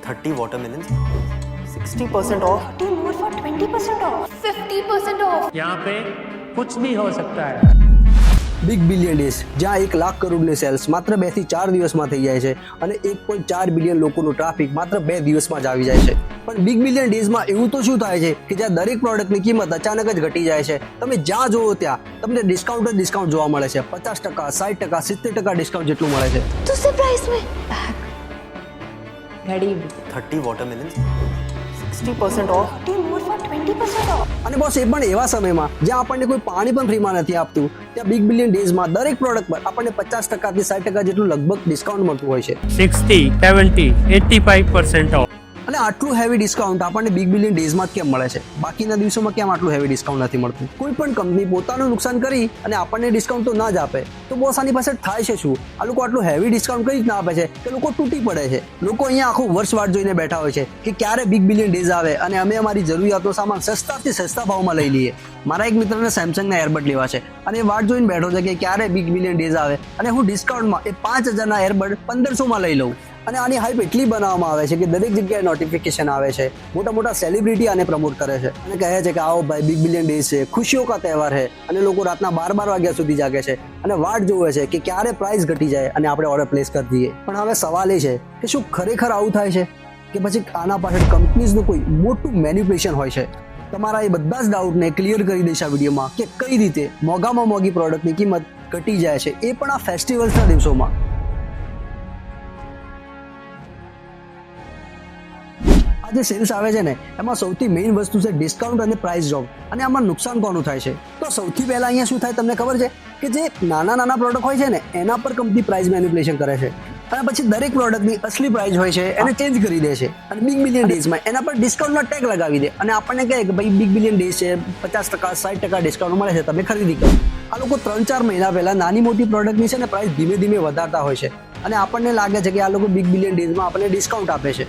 30 watermelons, 60% off. 30 more for 20% off. 50% off. यहाँ पे कुछ भी हो सकता है. બિગ બિલિયન ડેઝ જ્યાં 1 લાખ કરોડની સેલ્સ માત્ર 2 થી 4 દિવસમાં થઈ જાય છે અને 1.4 બિલિયન લોકોનું ટ્રાફિક માત્ર 2 દિવસમાં જ આવી જાય છે. પણ બિગ બિલિયન ડેઝમાં એવું તો શું થાય છે કે જ્યાં દરેક પ્રોડક્ટની કિંમત અચાનક જ ઘટી જાય છે. તમે જ્યાં જોવો ત્યાં તમને ડિસ્કાઉન્ટ જોવા મળે છે. 50%, 60%, 70% ડિસ્કાઉન્ટ જેટલું મળે છે. दूसरे प्राइस में घड़ी 30 watermelons, 60% off. 30 more for 20% off. અને બોસ એ પણ એવા સમયમાં જ્યાં આપણને કોઈ પાણી પણ ફ્રીમાં નથી આપતું, ત્યાં બિગ બિલિયન ડેઝમાં દરેક પ્રોડક્ટ પર આપણને 50% થી 60% જેટલું લગભગ ડિસ્કાઉન્ટ મળતું હોય છે. 60, 70, 85% off. અને આટલું હેવી ડિસ્કાઉન્ટ આપણને બિગ બિલિયન ડેઝમાં કેમ મળે છે? બાકીના દિવસોમાં કેમ આટલું હેવી ડિસ્કાઉન્ટ નથી મળતું? કોઈ પણ કંપની પોતાનું નુકસાન કરી અને આપણને ડિસ્કાઉન્ટ તો ના જ આપે તો બોસ આની પાસે થાય છે શું? આ લોકો આટલું હેવી ડિસ્કાઉન્ટ કઈ રીતના આપે છે કે લોકો તૂટી પડે છે. લોકો અહીંયા આખું વર્ષ વાટ જોઈને બેઠા હોય છે કે ક્યારે બિગ બિલિયન ડેઝ આવે અને અમે અમારી જરૂરિયાતનો સામાન સસ્તાથી સસ્તા ભાવમાં લઈ લઈએ. મારા એક મિત્રને સેમસંગના એરબડ લેવા છે અને એ વાટ જોઈને બેઠો છે કે ક્યારે બિગ બિલિયન ડેઝ આવે અને હું ડિસ્કાઉન્ટમાં એ 5000ના એરબડ 1500માં લઈ લઉં. અને આની હાઈપ એટલી બનાવવામાં આવે છે કે દરેક જગ્યાએ નોટિફિકેશન આવે છે. મોટા મોટા સેલિબ્રિટી આને પ્રમોટ કરે છે અને કહે છે કે આવો ભાઈ બિગ બિલિયન ડેઝ છે, ખુશીઓ કા તહેવાર છે. અને લોકો રાતના 12 વાગ્યા સુધી જાગે છે અને વાટ જોવે છે કે ક્યારે પ્રાઇસ ઘટી જાય અને આપણે ઓર્ડર પ્લેસ કરી દઈએ. પણ હવે સવાલ એ છે કે શું ખરેખર આવું થાય છે કે પછી આના પાછળ કંપનીઝનું કોઈ મોટું મેન્યુપ્યુલેશન હોય છે? તમારા એ બધા જ ડાઉટને ક્લિયર કરી દઈશ આ વિડીયોમાં કે કઈ રીતે મોંઘામાં મોંઘી પ્રોડક્ટની કિંમત ઘટી જાય છે, એ પણ આ ફેસ્ટિવલ્સના દિવસોમાં. આ જે સેલ્સ આવે છે ને એમાં સૌથી મેઇન વસ્તુ છે ડિસ્કાઉન્ટ અને પ્રાઇસ ડ્રોપ. અને આમાં નુકસાન કોનું થાય છે? તો સૌથી પહેલા અહીંયા શું થાય તમને ખબર છે કે જે નાના પ્રોડક્ટ હોય છે ને એના પર કંપની પ્રાઇસ મેન્યુપ્યુલેશન કરે છે અને પછી દરેક પ્રોડક્ટની અસલી પ્રાઇસ હોય છે એને ચેન્જ કરી દે છે અને બિગ બિલિયન ડેઝમાં એના પર ડિસ્કાઉન્ટનો ટેગ લગાવી દે અને આપણને કહે કે ભાઈ બિગ બિલિયન ડેઝ છે, 50%, 60% ડિસ્કાઉન્ટ મળે છે, તમે ખરીદી કરો. આ લોકો 3-4 મહિના પહેલા નાની મોટી પ્રોડક્ટની છે ને પ્રાઇસ ધીમે ધીમે વધારતા હોય છે અને આપણને લાગે છે કે આ લોકો બિગ બિલિયન ડેઝમાં આપણને ડિસ્કાઉન્ટ આપે છે.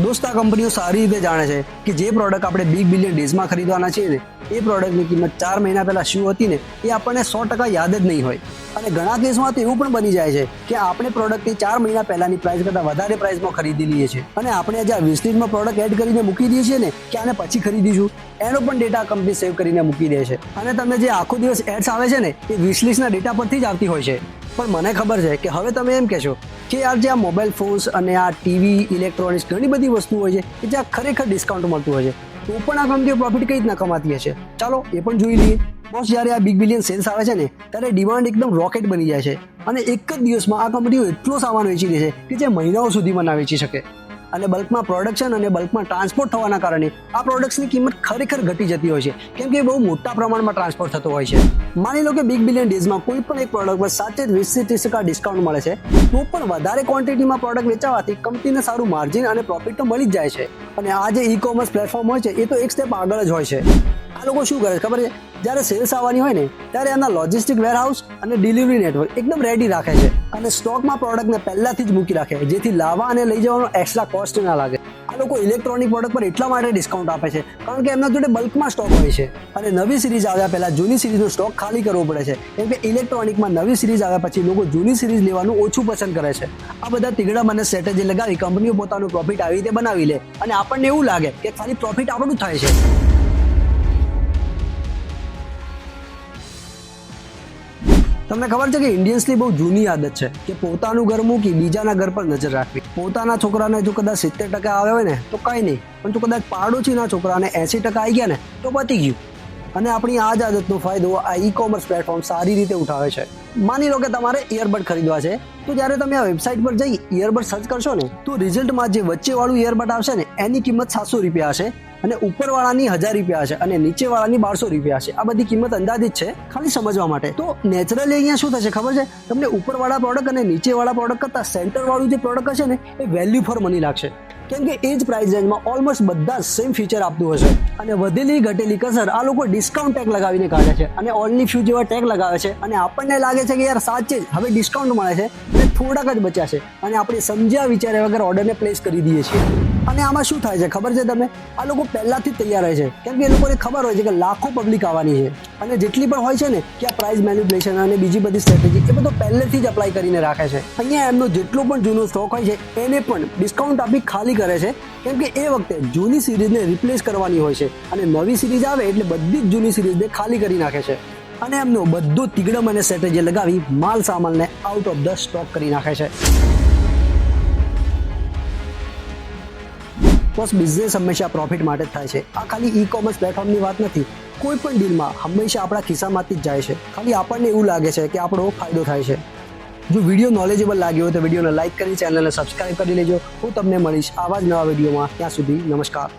દોસ્ત આ કંપનીઓ સારી રીતે જાણે છે કે જે પ્રોડક્ટ આપણે બિગ બિલિયન ડેઝમાં ખરીદવાના છીએ ને એ પ્રોડક્ટની કિંમત 4 મહિના પહેલા શું હતી ને એ આપણને 100% યાદ જ નહીં હોય. અને ઘણા કેસમાં તો એવું પણ બની જાય છે કે આપણે પ્રોડક્ટની 4 મહિના પહેલાની પ્રાઇસ કરતાં વધારે પ્રાઇસમાં ખરીદી લઈએ છીએ અને આપણે જે વિશલિસ્ટમાં પ્રોડક્ટ એડ કરીને મૂકી દઈએ છીએ ને કે આને પછી ખરીદીશું, એનો પણ ડેટા કંપની સેવ કરીને મૂકી દે છે. અને તમને જે આખો દિવસ એડ્સ આવે છે ને એ વિશલિસ્ટના ડેટા પરથી જ આવતી હોય છે. પણ મને ખબર છે કે હવે તમે એમ કહેશો કે યાર જે આ મોબાઈલ ફોન્સ અને આ ટીવી, ઇલેક્ટ્રોનિક્સ ઘણી બધી વસ્તુઓ હોય છે કે જ્યાં ખરેખર ડિસ્કાઉન્ટ મળતું હોય છે તો પણ આ કંપનીઓ પ્રોફિટ કઈ રીતના કમાતી હશે? ચાલો એ પણ જોઈ લઈએ. બોસ જ્યારે આ બિગ બિલિયન સેલ્સ આવે છે ને ત્યારે ડિમાન્ડ એકદમ રોકેટ બની જાય છે અને એક જ દિવસમાં આ કંપનીઓ એટલો સામાન વેચી દે છે કે જે મહિનાઓ સુધીમાં ના વેચી શકે. અને બલ્કમાં પ્રોડક્શન અને બલ્કમાં ટ્રાન્સપોર્ટ થવાના કારણે આ પ્રોડક્ટ્સની કિંમત ખરેખર ઘટી જતી હોય છે કેમ કે બહુ મોટા પ્રમાણમાં ટ્રાન્સપોર્ટ થતો હોય છે. માની લો કે બિગ બિલિયન ડેઝમાં કોઈ પણ એક પ્રોડક્ટ પર 20-30% ડિસ્કાઉન્ટ મળે છે તો પણ વધારે ક્વોન્ટિટીમાં પ્રોડક્ટ વેચાવાથી કંપનીને સારું માર્જિન અને પ્રોફિટ તો મળી જ જાય છે. અને આ જે ઈ કોમર્સ પ્લેટફોર્મ હોય છે એ તો એક સ્ટેપ આગળ જ હોય છે. આ લોકો શું કરે છે ખબર છે? જ્યારે સેલ્સ આવવાની હોય ને ત્યારે એમના લોજિસ્ટિક વેરહાઉસ અને ડિલિવરી નેટવર્ક એકદમ રેડી રાખે છે અને સ્ટોકમાં પ્રોડક્ટને પહેલાથી જ મૂકી રાખે જેથી લાવવા અને લઈ જવાનો એક્સ્ટ્રા કોસ્ટ ના લાગે. આ લોકો ઇલેક્ટ્રોનિક પ્રોડક્ટ પર એટલા માટે ડિસ્કાઉન્ટ આપે છે કારણ કે એમના જોડે બલ્કમાં સ્ટોક હોય છે અને નવી સિરીઝ આવ્યા પહેલા જૂની સિરીઝનો સ્ટોક ખાલી કરવો પડે છે કેમ કે ઇલેક્ટ્રોનિકમાં નવી સિરીઝ આવ્યા પછી લોકો જૂની સિરીઝ લેવાનું ઓછું પસંદ કરે છે. આ બધા તીગડા મને સ્ટ્રેટેજી લગાવી કંપનીઓ પોતાનું પ્રોફિટ આવી રીતે બનાવી લે અને આપણને એવું લાગે કે ખાલી પ્રોફિટ આપણું થાય છે. તમને ખબર છે કે ઇન્ડિયન્સની બહુ જૂની આદત છે કે પોતાનું ઘર મૂકી બીજાના ઘર પર નજર રાખવી. પોતાના છોકરાને જો કદાચ 70% આવે હોય ને તો કંઈ નહીં, પણ જો કદાચ પાડોશીના છોકરાને 80% આવી ગયા ને તો પતી ગયું. અને આપણી આ જ આદતનો ફાયદો આ ઈ કોમર્સ પ્લેટફોર્મ સારી રીતે ઉઠાવે છે. માની લો કે તમારે ઇયરબડ ખરીદવા છે તો જ્યારે તમે આ વેબસાઇટ પર જઈ ઇયરબડ સર્ચ કરશો ને તો રિઝલ્ટમાં જે વચ્ચેવાળું ઇયરબડ આવશે ને એની કિંમત 700 રૂપિયા હશે અને ઉપરવાળાની 1000 રૂપિયા હશે અને નીચેવાળાની 1200 રૂપિયા હશે. આ બધી કિંમત અંદાજિત છે ખાલી સમજવા માટે. તો નેચરલી અહીંયા શું થશે ખબર છે તમને? ઉપરવાળા પ્રોડક્ટ અને નીચેવાળા પ્રોડક્ટ કરતાં સેન્ટરવાળું જે પ્રોડક્ટ હશે ને એ વેલ્યુ ફોર મની લાગશે કેમ કે એ જ પ્રાઇસ રેન્જમાં ઓલમોસ્ટ બધા સેમ ફીચર આપતું હશે. અને વધેલી ઘટેલી કસર આ લોકો ડિસ્કાઉન્ટ ટેગ લગાવીને કાઢે છે અને ઓનલી ફ્યુ જેવા ટેગ લગાવે છે અને આપણને લાગે છે કે યાર સાચે જ હવે ડિસ્કાઉન્ટ મળે છે અને થોડાક જ બચ્યા છે અને આપણે સમજ્યા વિચાર્યા વગર ઓર્ડરને પ્લેસ કરી દઈએ છીએ. અને આમાં શું થાય છે ખબર છે તમે? આ લોકો પહેલાથી જ તૈયાર હોય છે, કેમ કે એ લોકોને ખબર હોય છે કે લાખો પબ્લિક આવવાની છે અને જેટલી પણ હોય છે ને કે આ પ્રાઇસ મેનિપ્યુલેશન અને બીજી બધી સ્ટ્રેટેજી એ બધું પહેલેથી જ અપ્લાય કરીને રાખે છે. અહીંયા એમનો જેટલો પણ જૂનો સ્ટોક હોય છે એને પણ ડિસ્કાઉન્ટ આપી ખાલી કરે છે, કેમ કે એ વખતે જૂની સિરીઝને રિપ્લેસ કરવાની હોય છે અને નવી સિરીઝ આવે એટલે બધી જ જૂની સિરીઝને ખાલી કરી નાખે છે અને એમનો બધો તિગડમ અને સ્ટ્રેટેજી લગાવી માલ સામાનને આઉટ ઓફ ધ સ્ટોક કરી નાખે છે. બસ બિઝનેસ હંમેશા પ્રોફિટ માટે જ થાય છે. આ ખાલી ઈ કોમર્સ પ્લેટફોર્મની વાત નથી. કોઈ પણ ડીલમાં હંમેશા આપણા ખિસ્સામાંથી જ જાય છે. ખાલી આપણને એવું લાગે છે કે આપણો ફાયદો થાય છે. જો વિડીયો નોલેજેબલ લાગ્યો હોય તો વિડીયોને લાઇક કરી ચેનલને સબસ્ક્રાઇબ કરી લેજો. હું તમને મળીશ આવા જ નવા વિડીયોમાં. ત્યાં સુધી નમસ્કાર.